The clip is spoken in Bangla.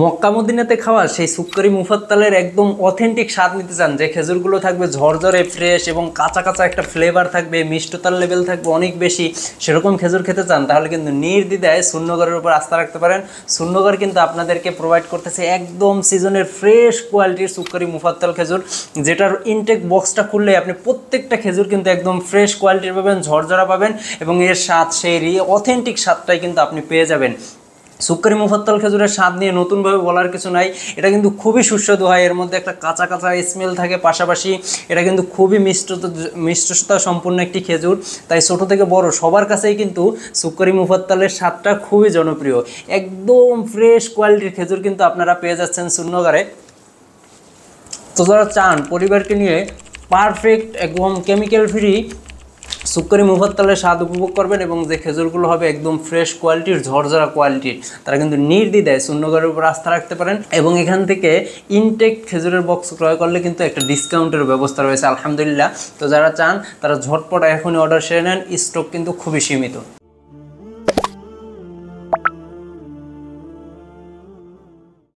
মক্কা মদিনাতে খাওয়া সেই সুক্করি মুফাত্তালের একদম অথেন্টিক স্বাদ নিতে চান, যে খেজুরগুলো থাকবে ঝরঝরে ফ্রেশ এবং কাঁচা কাঁচা একটা ফ্লেভার থাকবে, মিষ্টতার লেভেল থাকবে অনেক বেশি, সেরকম খেজুর খেতে চান তাহলে কিন্তু নির্দ্বিধায় শূন্যগড়ের উপর আস্থা রাখতে পারেন। শূন্যগড় কিন্তু আপনাদেরকে প্রোভাইড করতেছে একদম সিজনের ফ্রেশ কোয়ালিটির সুক্করি মুফাত্তাল খেজুর, যেটার ইনটেক বক্সটা খুললে আপনি প্রত্যেকটা খেজুর কিন্তু একদম ফ্রেশ কোয়ালিটির পাবেন, ঝরঝরা পাবেন এবং এর স্বাদ সেই অথেন্টিক স্বাদটাই কিন্তু আপনি পেয়ে যাবেন। সুক্করি মুফাত্তাল খেজুরের স্বাদ নিয়ে নতুনভাবে বলার কিছু নাই, এটা কিন্তু খুবই সুস্বাদু হয়, এর মধ্যে একটা কাঁচা কাঁচা স্মেল থাকে, পাশাপাশি এটা কিন্তু খুবই মিষ্টতা সম্পূর্ণ একটি খেজুর, তাই ছোটো থেকে বড় সবার কাছেই কিন্তু সুক্করি মুফাত্তালের স্বাদটা খুবই জনপ্রিয়। একদম ফ্রেশ কোয়ালিটির খেজুর কিন্তু আপনারা পেয়ে যাচ্ছেন শূন্যগড়ে। তো যারা চান পরিবারকে নিয়ে পারফেক্ট একদম কেমিক্যাল ফ্রি সুক্করি মুফাত্তালের স্বাদ উপভোগ করবেন এবং যে খেজুরগুলো হবে একদম ফ্রেশ কোয়ালিটির, ঝরঝরা কোয়ালিটির, তারা কিন্তু নির্দ্বিধায় শূন্যগড়ের উপর আস্থা রাখতে পারেন। এবং এখান থেকে ইনটেক খেজুরের বক্স ক্রয় করলে কিন্তু একটা ডিসকাউন্টের ব্যবস্থা রয়েছে আলহামদুলিল্লাহ। তো যারা চান তারা ঝটপট এখনই অর্ডার সেরে নেন, স্টক কিন্তু খুবই সীমিত।